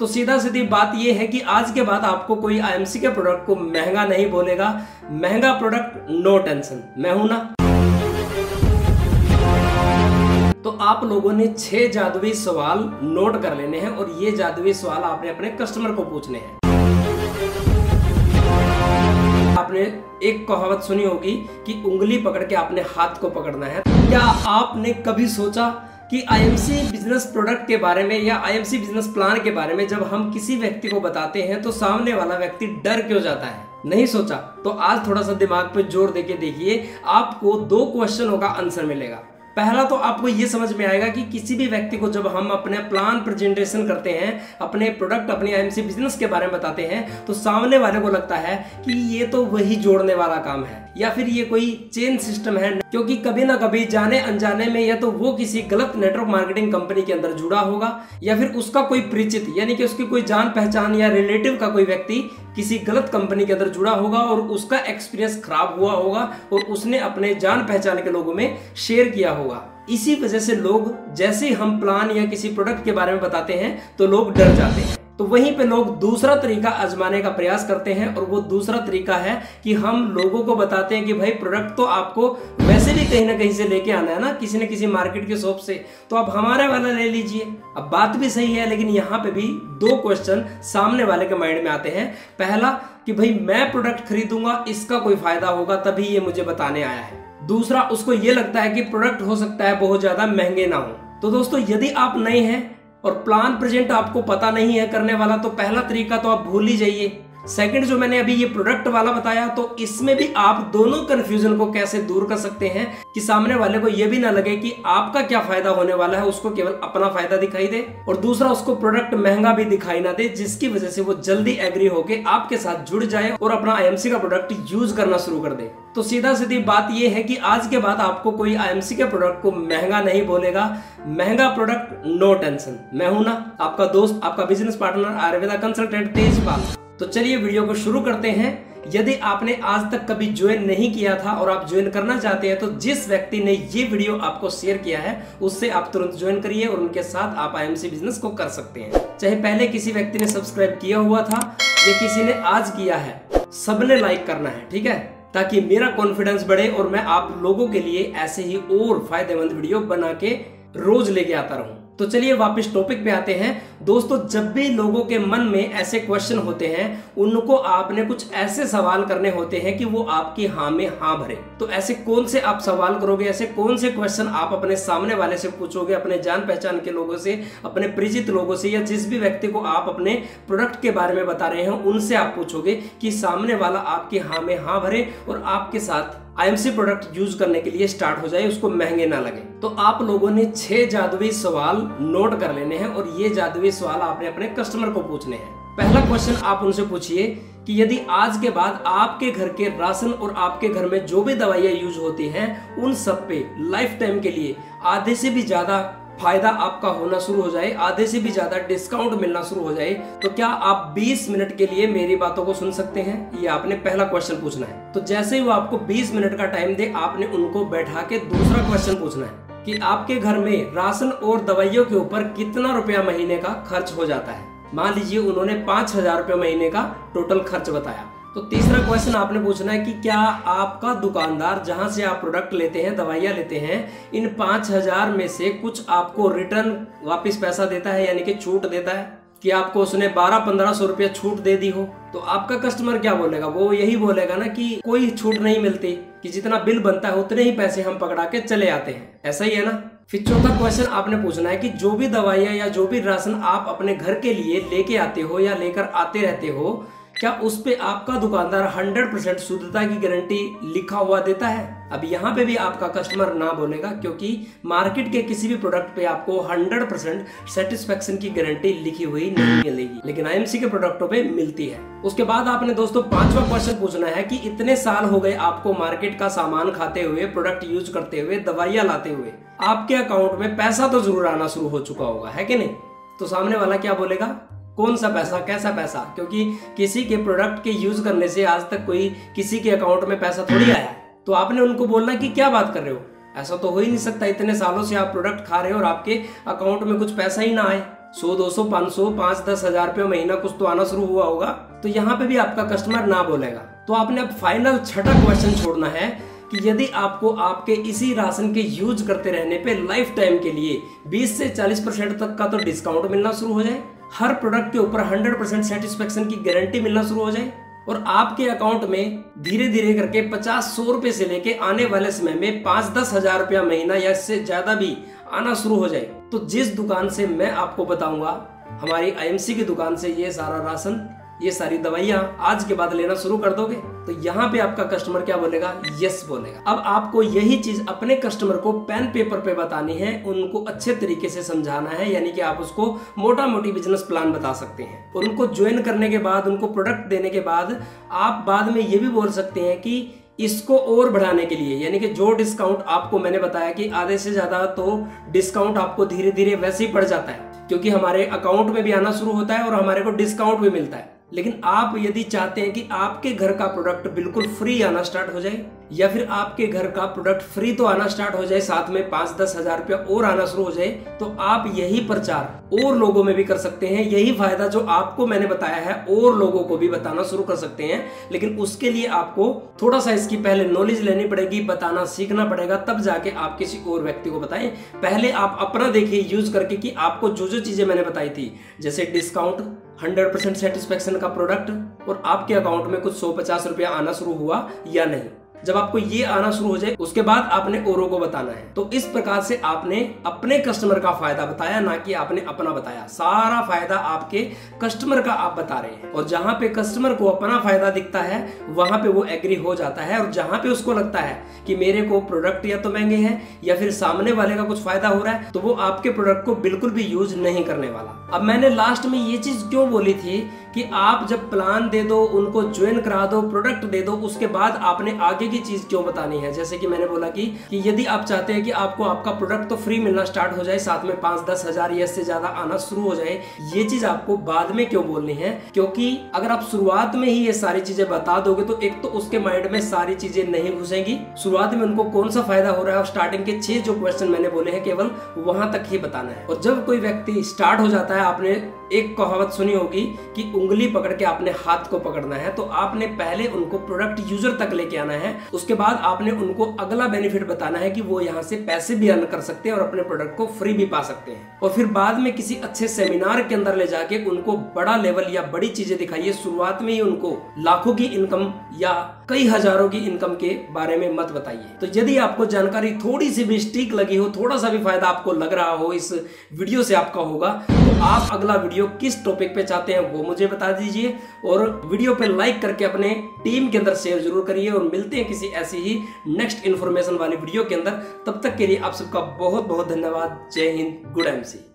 तो सीधा सीधी बात यह है कि आज के बाद आपको कोई आईएमसी के प्रोडक्ट को महंगा नहीं बोलेगा। महंगा प्रोडक्ट नो टेंशन, मैं हूं ना। तो आप लोगों ने 6 जादुई सवाल नोट कर लेने हैं और ये जादुई सवाल आपने अपने कस्टमर को पूछने हैं। आपने एक कहावत सुनी होगी कि उंगली पकड़ के आपने हाथ को पकड़ना है। क्या आपने कभी सोचा कि आईएमसी बिजनेस प्रोडक्ट के बारे में या आईएमसी बिजनेस प्लान के बारे में जब हम किसी व्यक्ति को बताते हैं तो सामने वाला व्यक्ति डर क्यों जाता है? नहीं सोचा? तो आज थोड़ा सा दिमाग पे जोर देके देखिए, आपको 2 क्वेश्चनों का आंसर मिलेगा। पहला तो आपको ये समझ में आएगा कि किसी भी व्यक्ति को जब हम अपने प्लान प्रेजेंटेशन करते हैं, अपने प्रोडक्ट, अपनी आईएमसी बिजनेस के बारे में बताते हैं, तो सामने वाले को लगता है कि ये तो वही जोड़ने वाला काम है या फिर ये कोई चेन सिस्टम है। क्योंकि कभी ना कभी जाने अनजाने में या तो वो किसी गलत नेटवर्क मार्केटिंग कंपनी के अंदर जुड़ा होगा या फिर उसका कोई परिचित यानी कि उसकी कोई जान पहचान या रिलेटिव का कोई व्यक्ति किसी गलत कंपनी के अंदर जुड़ा होगा और उसका एक्सपीरियंस खराब हुआ होगा और उसने अपने जान पहचान के लोगों में शेयर किया होगा। इसी वजह से लोग जैसे ही हम प्लान या किसी प्रोडक्ट के बारे में बताते हैं तो लोग डर जाते हैं। तो वहीं पे लोग दूसरा तरीका आजमाने का प्रयास करते हैं और वो दूसरा तरीका है कि हम लोगों को बताते हैं कि भाई प्रोडक्ट तो आपको वैसे भी कहीं ना कहीं से लेके आना है ना, किसी न किसी मार्केट के शॉप से, तो आप हमारे वाला ले लीजिए। अब बात भी सही है, लेकिन यहाँ पे भी 2 क्वेश्चन सामने वाले के माइंड में आते हैं। पहला कि भाई मैं प्रोडक्ट खरीदूंगा, इसका कोई फायदा होगा तभी ये मुझे बताने आया है। दूसरा, उसको ये लगता है कि प्रोडक्ट हो सकता है बहुत ज्यादा महंगे ना हो। तो दोस्तों, यदि आप नए हैं और प्लान प्रेजेंट आपको पता नहीं है करने वाला, तो पहला तरीका तो आप भूल ही जाइए। सेकंड, जो मैंने अभी ये प्रोडक्ट वाला बताया, तो इसमें भी आप दोनों कंफ्यूजन को कैसे दूर कर सकते हैं कि सामने वाले को ये भी ना लगे कि आपका क्या फायदा होने वाला है, उसको केवल अपना फायदा दिखाई दे, और दूसरा उसको प्रोडक्ट महंगा भी दिखाई ना दे, जिसकी वजह से वो जल्दी एग्री होके आपके साथ जुड़ जाए और अपना आईएमसी का प्रोडक्ट यूज करना शुरू कर दे। तो सीधा सीधी बात ये है कि आज के बाद आपको कोई आईएमसी के प्रोडक्ट को महंगा नहीं बोलेगा। महंगा प्रोडक्ट नो टेंशन, मैं हूं ना, आपका दोस्त, आपका business partner, Ayurveda consultant Tejpal. तो चलिए वीडियो को शुरू करते हैं। यदि आपने आज तक कभी ज्वाइन नहीं किया था और आप ज्वाइन करना चाहते हैं, तो जिस व्यक्ति ने ये वीडियो आपको शेयर किया है उससे आप तुरंत ज्वाइन करिए और उनके साथ आप आईएमसी बिजनेस को कर सकते हैं। चाहे पहले किसी व्यक्ति ने सब्सक्राइब किया हुआ था या किसी ने आज किया है, सबने लाइक करना है, ठीक है, ताकि मेरा कॉन्फिडेंस बढ़े और मैं आप लोगों के लिए ऐसे ही और फायदेमंद वीडियो बना के रोज लेके आता रहूं। तो चलिए वापस टॉपिक पे आते हैं। दोस्तों, जब भी लोगों के मन में ऐसे क्वेश्चन होते हैं, उनको आपने कुछ ऐसे सवाल करने होते हैं कि वो आपकी हाँ में हाँ भरे। तो ऐसे कौन से आप सवाल करोगे, ऐसे कौन से क्वेश्चन आप अपने सामने वाले से पूछोगे, अपने जान पहचान के लोगों से, अपने परिचित लोगों से, या जिस भी व्यक्ति को आप अपने प्रोडक्ट के बारे में बता रहे हैं उनसे आप पूछोगे कि सामने वाला आपकी हाँ में हाँ भरे और आपके साथ आईएमसी प्रोडक्ट यूज करने के लिए स्टार्ट हो जाए, उसको महंगे ना लगे। तो आप लोगों ने 6 जादुई सवाल नोट कर लेने हैं और ये जादुई सवाल आपने अपने कस्टमर को पूछने हैं। पहला क्वेश्चन आप उनसे पूछिए कि यदि आज के बाद आपके घर के राशन और आपके घर में जो भी दवाइयां यूज होती हैं, उन सब पे लाइफ टाइम के लिए आधे से भी ज्यादा फायदा आपका होना शुरू हो जाए, आधे से भी ज्यादा डिस्काउंट मिलना शुरू हो जाए, तो क्या आप 20 मिनट के लिए मेरी बातों को सुन सकते हैं? ये आपने पहला क्वेश्चन पूछना है। तो जैसे ही वो आपको 20 मिनट का टाइम दे, आपने उनको बैठा के दूसरा क्वेश्चन पूछना है कि आपके घर में राशन और दवाइयों के ऊपर कितना रुपया महीने का खर्च हो जाता है। मान लीजिए उन्होंने 5,000 रुपये महीने का टोटल खर्च बताया। तो तीसरा क्वेश्चन आपने पूछना है कि क्या आपका दुकानदार जहां से आप प्रोडक्ट लेते हैं, दवाइयां लेते हैं, इन 5,000 में से कुछ आपको रिटर्न वापस पैसा देता है, यानी कि छूट देता है, कि आपको उसने 1200-1500 रुपया छूट दे दी हो। तो आपका कस्टमर क्या बोलेगा? वो यही बोलेगा ना कि कोई छूट नहीं मिलती, कि जितना बिल बनता है उतने ही पैसे हम पकड़ा के चले आते हैं। ऐसा ही है ना। फिर चौथा क्वेश्चन आपने पूछना है कि जो भी दवाइयां या जो भी राशन आप अपने घर के लिए लेके आते हो या लेकर आते रहते हो, क्या उस पे आपका दुकानदार 100% शुद्धता की गारंटी लिखा हुआ देता है? अब यहाँ पे भी आपका कस्टमर ना बोलेगा, क्योंकि मार्केट के किसी भी प्रोडक्ट पे आपको 100% सेटिस्फेक्शन की गारंटी लिखी हुई नहीं मिलेगी, लेकिन आईएमसी के प्रोडक्टों पे मिलती है। उसके बाद आपने दोस्तों 5वां क्वेश्चन पूछना है कि इतने साल हो गए आपको मार्केट का सामान खाते हुए, प्रोडक्ट यूज करते हुए, दवाइयां लाते हुए, आपके अकाउंट में पैसा तो जरूर आना शुरू हो चुका होगा, है कि नहीं? तो सामने वाला क्या बोलेगा? कौन सा पैसा, कैसा पैसा? क्योंकि किसी के प्रोडक्ट के यूज करने से आज तक कोई किसी के अकाउंट में पैसा थोड़ी आया है। तो आपने उनको बोलना कि क्या बात कर रहे हो, ऐसा तो हो ही नहीं सकता, इतने सालों से आप प्रोडक्ट खा रहे हो और आपके अकाउंट में कुछ पैसा ही ना आए। 100, 200, 500, 5-10 हजार रुपये महीना कुछ तो आना शुरू हुआ होगा, तो यहाँ पे भी आपका कस्टमर ना बोलेगा। तो आपने अब फाइनल छठा क्वेश्चन छोड़ना है कि यदि आपको आपके इसी राशन के यूज करते रहने पे लाइफ टाइम के लिए 20 से 40% तक का तो डिस्काउंट मिलना शुरू हो जाए, हर प्रोडक्ट के ऊपर 100% सेटिस्फेक्शन की गारंटी मिलना शुरू हो जाए, और आपके अकाउंट में धीरे धीरे करके 50-100 रुपए से लेके आने वाले समय में 5-10 हजार रुपया महीना या इससे ज्यादा भी आना शुरू हो जाए, तो जिस दुकान से मैं आपको बताऊंगा, हमारी आईएमसी की दुकान से ये सारा राशन, ये सारी दवाइयाँ आज के बाद लेना शुरू कर दोगे, तो यहाँ पे आपका कस्टमर क्या बोलेगा? यस बोलेगा। अब आपको यही चीज अपने कस्टमर को पेन पेपर पे बतानी है, उनको अच्छे तरीके से समझाना है, यानी कि आप उसको मोटा मोटी बिजनेस प्लान बता सकते हैं। उनको ज्वाइन करने के बाद, उनको प्रोडक्ट देने के बाद आप बाद में ये भी बोल सकते हैं कि इसको और बढ़ाने के लिए, यानी कि जो डिस्काउंट आपको मैंने बताया कि आधे से ज्यादा तो डिस्काउंट आपको धीरे धीरे वैसे ही पड़ जाता है, क्योंकि हमारे अकाउंट में भी आना शुरू होता है और हमारे को डिस्काउंट भी मिलता है। लेकिन आप यदि चाहते हैं कि आपके घर का प्रोडक्ट बिल्कुल फ्री आना स्टार्ट हो जाए, या फिर आपके घर का प्रोडक्ट फ्री तो आना स्टार्ट हो जाए, साथ में 5-10 हजार रुपया और आना शुरू हो जाए, तो आप यही प्रचार और लोगों में भी कर सकते हैं। यही फायदा जो आपको मैंने बताया है और लोगों को भी बताना शुरू कर सकते हैं। लेकिन उसके लिए आपको थोड़ा सा इसकी पहले नॉलेज लेनी पड़ेगी, बताना सीखना पड़ेगा, तब जाके आप किसी और व्यक्ति को बताएं। पहले आप अपना देखिए यूज करके कि आपको जो जो चीजें मैंने बताई थी, जैसे डिस्काउंट, 100% सेटिस्फेक्शन का प्रोडक्ट, और आपके अकाउंट में कुछ 150 रुपया आना शुरू हुआ या नहीं। जब आपको ये आना शुरू हो जाए, उसके बाद आपने औरों को बताना है। तो इस प्रकार से आपने अपने कस्टमर का फायदा बताया, ना कि आपने अपना बताया। सारा फायदा आपके कस्टमर का आप बता रहे हैं, और जहां पे कस्टमर को अपना फायदा दिखता है वहां पे वो एग्री हो जाता है, और जहां पे उसको लगता है कि मेरे को प्रोडक्ट या तो महंगे हैं या फिर सामने वाले का कुछ फायदा हो रहा है, तो वो आपके प्रोडक्ट को बिल्कुल भी यूज नहीं करने वाला। अब मैंने लास्ट में ये चीज क्यों बोली थी कि आप जब प्लान दे दो, उनको ज्वाइन करा दो, प्रोडक्ट दे दो, उसके बाद आपने आगे की चीज क्यों बतानी है। जैसे कि मैंने बोला कि यदि आप चाहते हैं कि आपको आपका प्रोडक्ट तो फ्री मिलना स्टार्ट हो जाए, साथ में 5-10 हजार या इससे ज्यादा आना शुरू हो जाए, ये चीज आपको बाद में क्यों बोलनी है? क्योंकि अगर आप शुरुआत में ही ये सारी चीजें बता दोगे तो एक तो उसके माइंड में सारी चीजें नहीं घुसेंगी। शुरुआत में उनको कौन सा फायदा हो रहा है, और स्टार्टिंग के 6 जो क्वेश्चन मैंने बोले हैं केवल वहां तक ही बताना है। और जब कोई व्यक्ति स्टार्ट हो जाता है, आपने एक कहावत सुनी होगी कि उंगली पकड़ के आपने हाथ को पकड़ना है, तो आपने पहले उनको प्रोडक्ट यूजर तक लेके आना है, उसके बाद आपने उनको अगला बेनिफिट बताना है कि वो यहाँ से पैसे भी अर्न कर सकते हैं और अपने प्रोडक्ट को फ्री भी पा सकते हैं। और फिर बाद में किसी अच्छे सेमिनार के अंदर ले जाके उनको बड़ा लेवल या बड़ी चीजें दिखाइए। शुरुआत में ही उनको लाखों की इनकम या कई हजारों की इनकम के बारे में मत बताइए। तो यदि आपको जानकारी थोड़ी सी भी स्टिक लगी हो, थोड़ा सा भी फायदा आपको लग रहा हो इस वीडियो से आपका होगा, तो आप अगला वीडियो किस टॉपिक पे चाहते हैं वो मुझे बता दीजिए, और वीडियो पे लाइक करके अपने टीम के अंदर शेयर जरूर करिए। और मिलते हैं किसी ऐसी ही नेक्स्ट इन्फॉर्मेशन वाली वीडियो के अंदर। तब तक के लिए आप सबका बहुत बहुत धन्यवाद। जय हिंद, गुड एमसी।